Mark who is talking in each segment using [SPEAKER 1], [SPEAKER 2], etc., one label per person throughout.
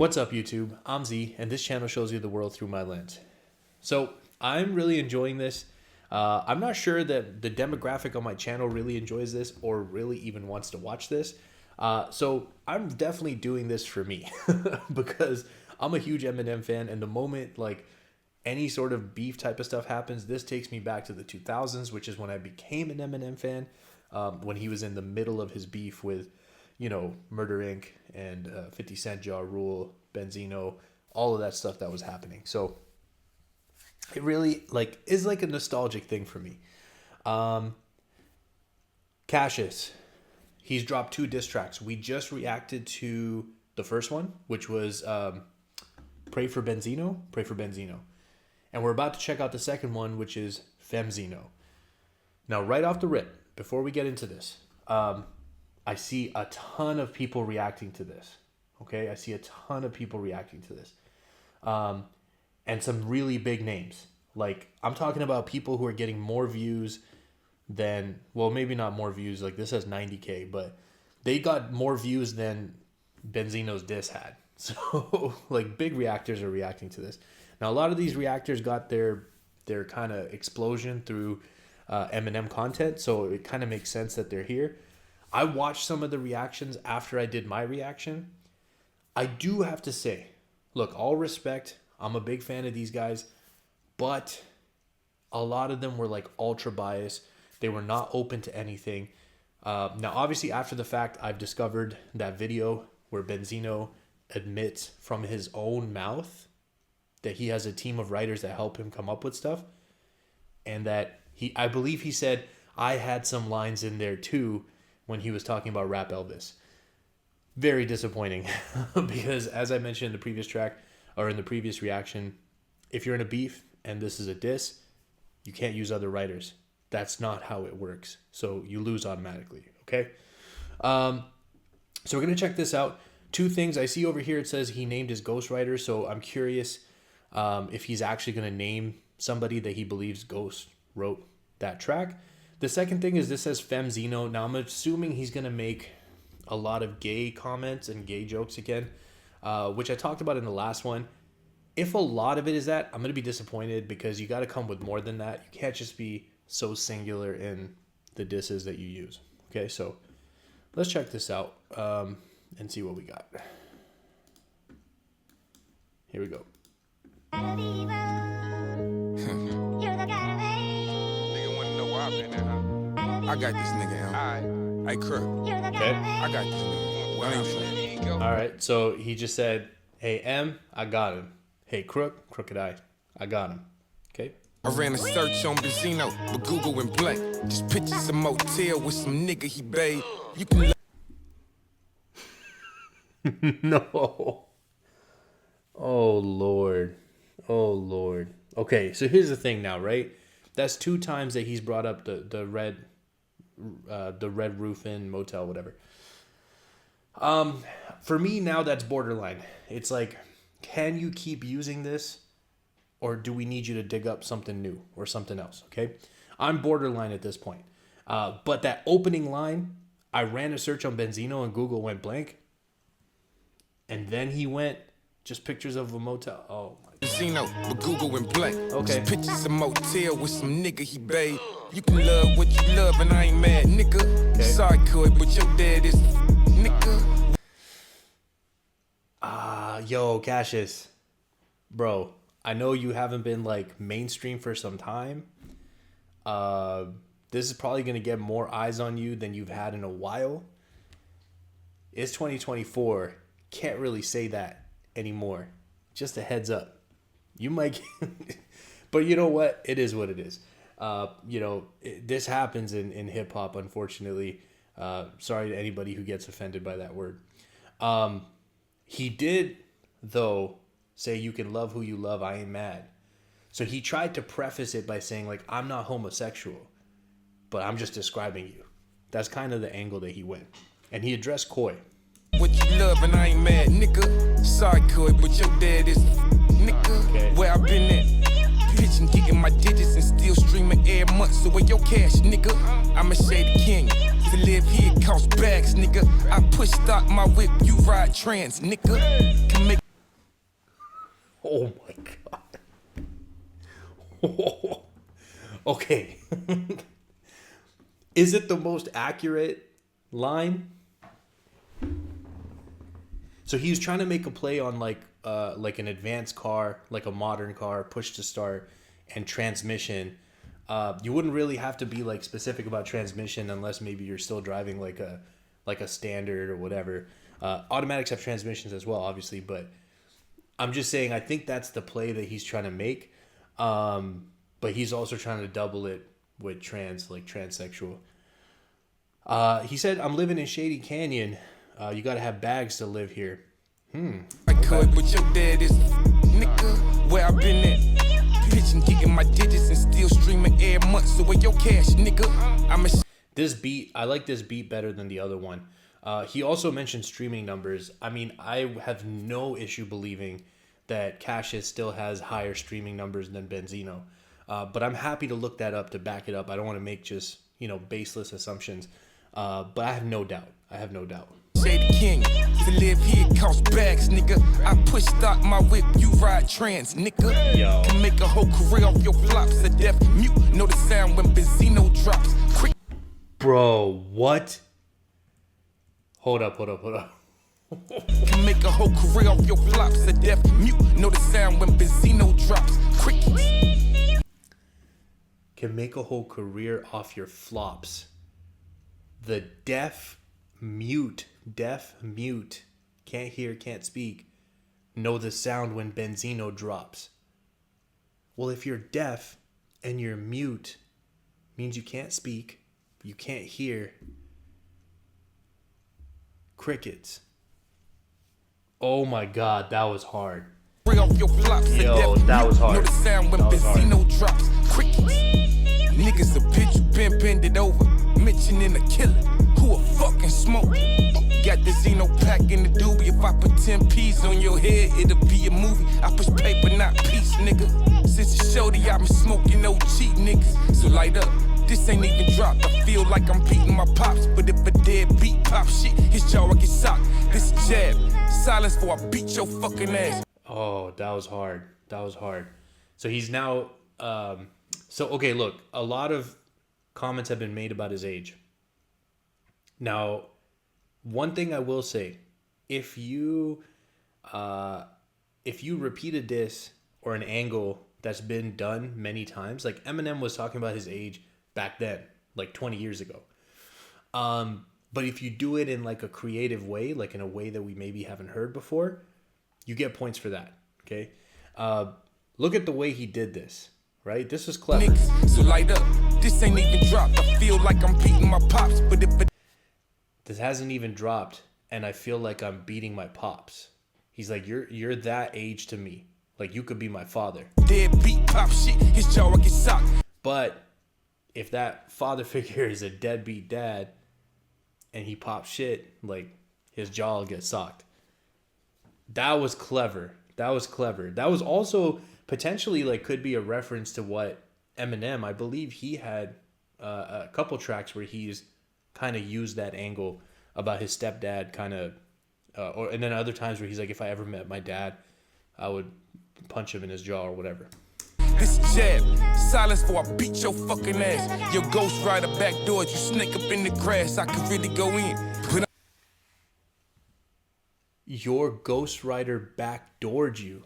[SPEAKER 1] What's up, YouTube? I'm Z, and this channel shows you the world through my lens. So I'm really enjoying this. I'm not sure that the demographic on my channel really enjoys this or really even wants to watch this. So I'm definitely doing this for me because I'm a huge Eminem fan, and the moment like any sort of beef type of stuff happens, this takes me back to the 2000s, which is when I became an Eminem fan, when he was in the middle of his beef with, you know, Murder Inc. and 50 Cent, Ja Rule, Benzino, all of that stuff that was happening. So it really is like a nostalgic thing for me. Cassius, he's dropped 2 diss tracks. We just reacted to the first one, which was Pray for Benzino. And we're about to check out the second one, which is Femzino. Now, right off the rip, before we get into this, I see a ton of people reacting to this. Okay, I see a ton of people reacting to this. And some really big names. Like, I'm talking about people who are getting more views than, well, maybe not more views. Like, this has 90K, but they got more views than Benzino's diss had. So, like, big reactors are reacting to this. Now, a lot of these reactors got their kind of explosion through Eminem content, so it kind of makes sense that they're here. I watched some of the reactions after I did my reaction. I do have to say, look, all respect, I'm a big fan of these guys, but a lot of them were like ultra biased. They were not open to anything. Now, obviously, after the fact, I've discovered that video where Benzino admits from his own mouth that he has a team of writers that help him come up with stuff. And that I believe he said, I had some lines in there too when he was talking about Rap Elvis. Very disappointing because, as I mentioned in the previous track or in the previous reaction, if you're in a beef and this is a diss, you can't use other writers. That's not how it works. So you lose automatically. Okay. So we're going to check this out. 2 things I see over here. It says he named his ghostwriter. So I'm curious if he's actually going to name somebody that he believes Ghost wrote that track. The second thing is this says Femzino. Now I'm assuming he's going to make a lot of gay comments and gay jokes again, which I talked about in the last one. If a lot of it is that, I'm going to be disappointed because you got to come with more than that. You can't just be so singular in the disses that you use. Okay, so let's check this out and see what we got. Here we go.
[SPEAKER 2] I got this nigga, M. Hey, Crook.
[SPEAKER 1] Okay.
[SPEAKER 2] I got this nigga. Well, ain't
[SPEAKER 1] All right, so he just said, hey, M, I got him. Hey, Crook, Crooked Eye, I got him. Okay.
[SPEAKER 2] I ran a search on Benzino, but Google went blank. Just pictures a motel with some nigga he bae. You can
[SPEAKER 1] No. Oh, Lord. Oh, Lord. Okay, so here's the thing now, right? That's 2 times that he's brought up the red roof inn motel, whatever. For me now, that's borderline. It's like, can you keep using this, or do we need you to dig up something new or something else? Okay, I'm borderline at this point. But that opening line, I ran a search on Benzino and Google went blank, and then he went just pictures of a motel. Oh my.
[SPEAKER 2] Benzino, but Google went blank.
[SPEAKER 1] Okay.
[SPEAKER 2] Just pictures a motel with some nigga he bae. You can love what you love, and I ain't mad, nigga.
[SPEAKER 1] Okay.
[SPEAKER 2] Sorry, could, but your dad is nigga.
[SPEAKER 1] Yo, Cassius, bro, I know you haven't been like mainstream for some time. This is probably gonna get more eyes on you than you've had in a while. It's 2024. Can't really say that anymore. Just a heads up. You might, but you know what? It is what it is. You know, this happens in hip hop, unfortunately. Sorry to anybody who gets offended by that word. He did, though, say you can love who you love. I ain't mad. So he tried to preface it by saying, like, I'm not homosexual, but I'm just describing you. That's kind of the angle that he went. And he addressed Koi.
[SPEAKER 2] What you love, and I ain't mad, nigga. Sorry, could, but your dad is nigga.
[SPEAKER 1] Okay.
[SPEAKER 2] Where I been at? Pitching, getting my digits and still streaming every month. So where your cash, nigga? I'm a shady king. To live here costs bags, nigga. I push start my whip, you ride trans, nigga. Can make
[SPEAKER 1] Oh my god. Okay. Is it the most accurate line? So he was trying to make a play on like an advanced car, like a modern car, push to start, and transmission. You wouldn't really have to be like specific about transmission unless maybe you're still driving like a standard or whatever. Automatics have transmissions as well, obviously, but I'm just saying I think that's the play that he's trying to make. But he's also trying to double it with transsexual. He said, "I'm living in Shady Canyon. You gotta have bags to live here."
[SPEAKER 2] I could, but your dad is nigga. Where I been at? Pitching, getting my digits and still streaming every month. So where your cash, nigga?
[SPEAKER 1] This beat, I like this beat better than the other one. He also mentioned streaming numbers. I mean, I have no issue believing that Cassius still has higher streaming numbers than Benzino. But I'm happy to look that up to back it up. I don't want to make just, baseless assumptions. But I have no doubt.
[SPEAKER 2] Say the king, to live here costs bags, nigga. I push start my whip, you ride trans, nigga.
[SPEAKER 1] Yo.
[SPEAKER 2] Can make a whole career off your flops. A deaf mute, know the sound when Benzino drops. Quick.
[SPEAKER 1] Bro, what? Hold up.
[SPEAKER 2] Can make a whole career off your flops. A deaf mute, know the sound when Benzino drops. Crickets.
[SPEAKER 1] Can make a whole career off your flops. The deaf mute, can't hear, can't speak, know the sound when Benzino drops. Well, if you're deaf and you're mute, means you can't speak, you can't hear. Crickets. Oh my god, that was hard.
[SPEAKER 2] Yo,
[SPEAKER 1] that was hard.
[SPEAKER 2] Know the sound when Benzino drops. Crickets. Niggas a bitch, you been bended over. Mentioning a killer who a fucking smoke. Got the Zeno pack in the doobie. If I put 10 P's on your head, it'll be a movie. I push paper, not peace, nigga. Since the show, I've been smoking no cheat, niggas. So light up, this ain't even dropped. I feel like I'm beating my pops. But if a dead beat pop shit, his jaw I get socked. This jab, silence for I beat your fucking ass.
[SPEAKER 1] Oh, that was hard. So he's now... okay, look, a lot of comments have been made about his age. Now, one thing I will say, if you repeat a diss or an angle that's been done many times, like Eminem was talking about his age back then, like 20 years ago. But if you do it in like a creative way, like in a way that we maybe haven't heard before, you get points for that, okay? Look at the way he did this. Right? This was clever.
[SPEAKER 2] Niggas, so light up. This ain't even dropped. I feel like I'm beating my pops. But if
[SPEAKER 1] this hasn't even dropped, and I feel like I'm beating my pops. He's like, you're that age to me. Like you could be my father.
[SPEAKER 2] Dead beat pop shit, his jaw I get socked.
[SPEAKER 1] But if that father figure is a deadbeat dad and he pops shit, like his jaw will get socked. That was clever. That was also potentially like could be a reference to what Eminem, I believe he had a couple tracks where he's kind of used that angle about his stepdad kind of, and then other times where he's like, if I ever met my dad, I would punch him in his jaw or whatever.
[SPEAKER 2] This jab, silence for I beat your fucking ass. Your ghost rider back doors, you snake up in the grass. I could really go in. But
[SPEAKER 1] your Ghost Rider backdoored you.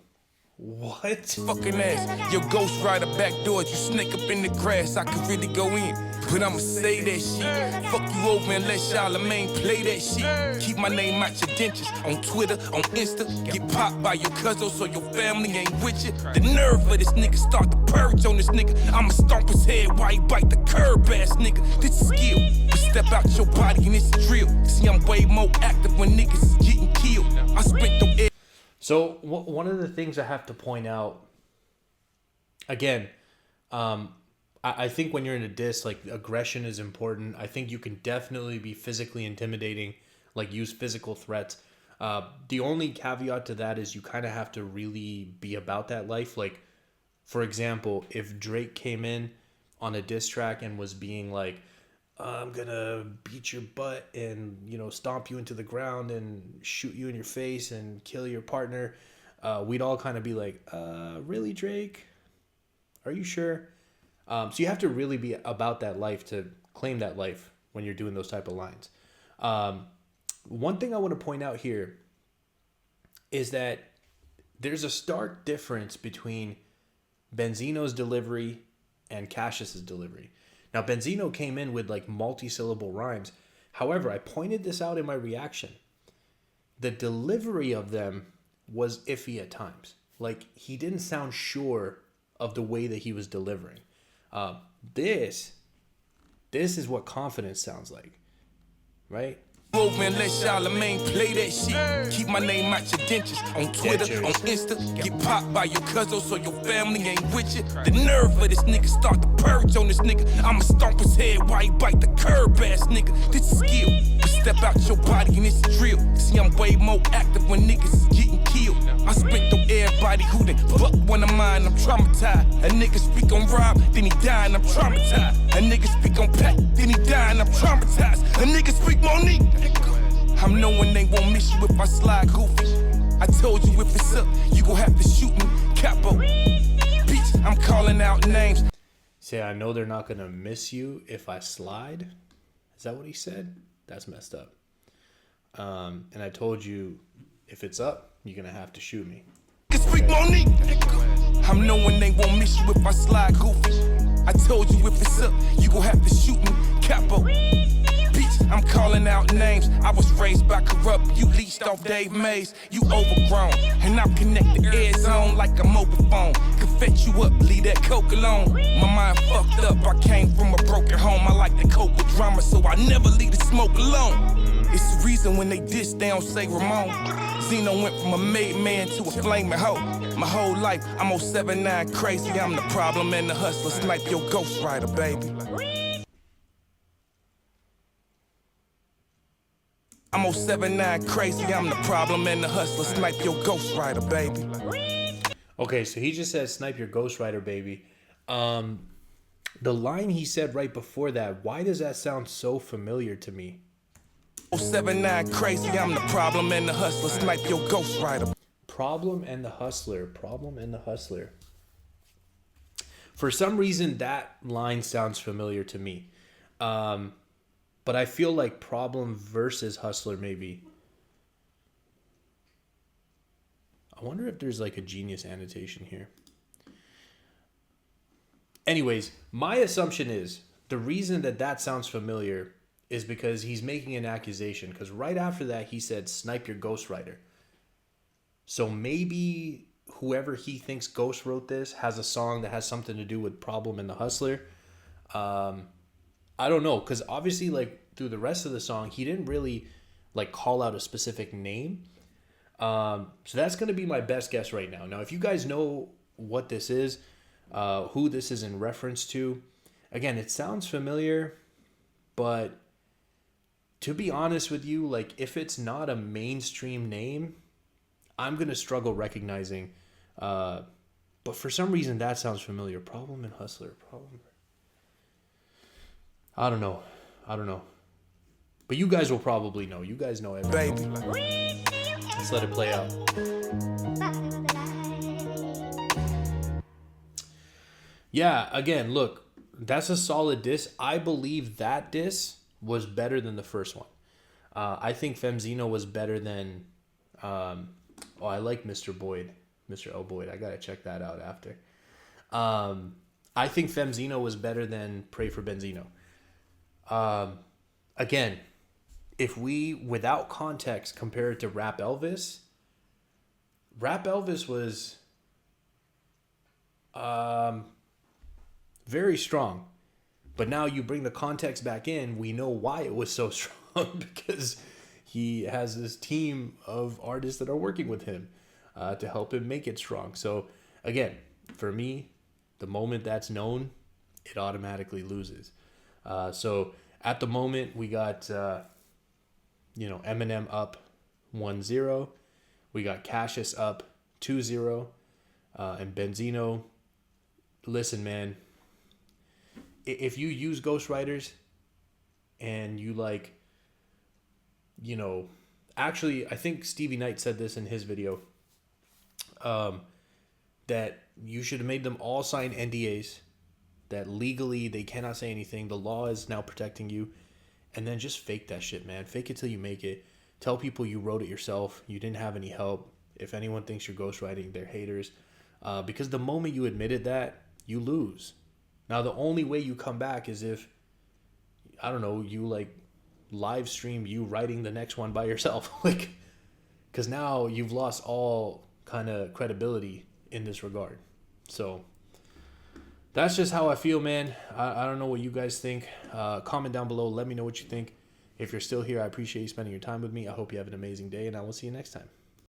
[SPEAKER 1] What?
[SPEAKER 2] Fucking ass. Your Ghost Rider back doors, you snake up in the grass. I could really go in. But I'ma say that shit. Fuck you over and let Charlamagne play that shit. Keep my name out your dentures. On Twitter, on Insta. Get popped by your cousin so your family ain't with you. The nerve of this nigga start to purge on this nigga. I'ma stomp his head while he bite the curb ass nigga. This is skill. But step out your body and it's drill. See, I'm way more active when niggas is getting killed. I spent the air.
[SPEAKER 1] So one of the things I have to point out, again, I think when you're in a diss, like aggression is important. I think you can definitely be physically intimidating, like use physical threats. The only caveat to that is you kind of have to really be about that life. Like, for example, if Drake came in on a diss track and was being like, I'm gonna beat your butt and, stomp you into the ground and shoot you in your face and kill your partner. we'd all kind of be like, really, Drake? Are you sure? So you have to really be about that life to claim that life when you're doing those type of lines. One thing I want to point out here is that there's a stark difference between Benzino's delivery and Cassius's delivery. Now, Benzino came in with like multi-syllable rhymes. However, I pointed this out in my reaction. The delivery of them was iffy at times. Like, he didn't sound sure of the way that he was delivering. This is what confidence sounds like, right?
[SPEAKER 2] Over and let Charlamagne play that shit. Keep my name out your dentures. On Twitter, on Insta, get popped by your cousin so your family ain't with you. The nerve of this nigga start to purge on this nigga. I'ma stomp his head while he bite the curb ass nigga. This is skill. But step out your body and it's drill. See, I'm way more active when niggas is getting killed. I spit through everybody who done buck one of mine. I'm traumatized. A nigga speak on Rob, then he dying. I'm traumatized. A nigga speak on Pat, then he dying. I'm traumatized. A nigga speak Monique. I'm knowing they won't miss you if I slide goofy. I told you if it's up, you gon' have to shoot me. Capo. Bitch, I'm calling out names.
[SPEAKER 1] Say, I know they're not gonna miss you if I slide. Is that what he said? That's messed up. And I told you, if it's up, you're gonna have to shoot me.
[SPEAKER 2] Speak Monique. I'm knowing they won't miss you if I slide goofy. I told you if it's up, you gon' have to shoot me. Capo. Bitch, I'm calling out names. I was raised by corrupt. You leased off Dave Mays. You overgrown. And I'm connected air zone like a mobile phone. Can fetch you up, leave that coke alone. My mind fucked up. I came from a broken home. I like to cope with drama, so I never leave the smoke alone. It's the reason when they diss, they don't say Ramon. Zeno went from a made man to a flaming hoe. My whole life, I'm 079 crazy. I'm the problem and the hustler. Snipe your ghost rider, baby. I'm 079 crazy. I'm the problem and the hustler. Snipe your ghost rider, baby.
[SPEAKER 1] Okay, so he just said, snipe your Ghost Rider, baby. The line he said right before that, why does that sound so familiar to me?
[SPEAKER 2] 079 crazy. I'm the problem and the hustler. Snipe your ghost rider.
[SPEAKER 1] Problem and the hustler. Problem and the hustler. For some reason, that line sounds familiar to me. But I feel like problem versus hustler maybe. I wonder if there's like a genius annotation here. Anyways, my assumption is the reason that sounds familiar is because he's making an accusation. Because right after that, he said, snipe your Ghost Rider. So maybe whoever he thinks Ghost wrote this has a song that has something to do with Problem and the Hustler. I don't know. Because obviously, like, through the rest of the song, he didn't really, like, call out a specific name. So that's going to be my best guess right now. Now, if you guys know what this is, who this is in reference to, again, it sounds familiar, but to be honest with you, like, if it's not a mainstream name, I'm going to struggle recognizing. But for some reason, that sounds familiar. Problem and Hustler. Problem. I don't know. But you guys will probably know. You guys know everything.
[SPEAKER 2] Baby.
[SPEAKER 1] Let's let it play out. Yeah, again, look, that's a solid diss. I believe that diss was better than the first one. I think Femzino was better than... I like Mr. Boyd. Mr. L. Boyd. I got to check that out after. I think Femzino was better than Pray for Benzino. Again, if we, without context, compare it to Rap Elvis was very strong. But now you bring the context back in, we know why it was so strong, because he has this team of artists that are working with him to help him make it strong. So again, for me, the moment that's known, it automatically loses. So at the moment, we got Eminem up 1-0. We got Cassius up 2-0. And Benzino, listen, man, if you use ghostwriters and you actually, I think Stevie Knight said this in his video. that you should have made them all sign NDAs, that legally they cannot say anything. The law is now protecting you. And then just fake that shit, man. Fake it till you make it. Tell people you wrote it yourself. You didn't have any help. If anyone thinks you're ghostwriting, they're haters. Because the moment you admitted that, you lose. Now, the only way you come back is if, I don't know, you like live stream you writing the next one by yourself. Like, because now you've lost all kind of credibility in this regard. So that's just how I feel, man. I don't know what you guys think. Comment down below. Let me know what you think. If you're still here, I appreciate you spending your time with me. I hope you have an amazing day, and I will see you next time.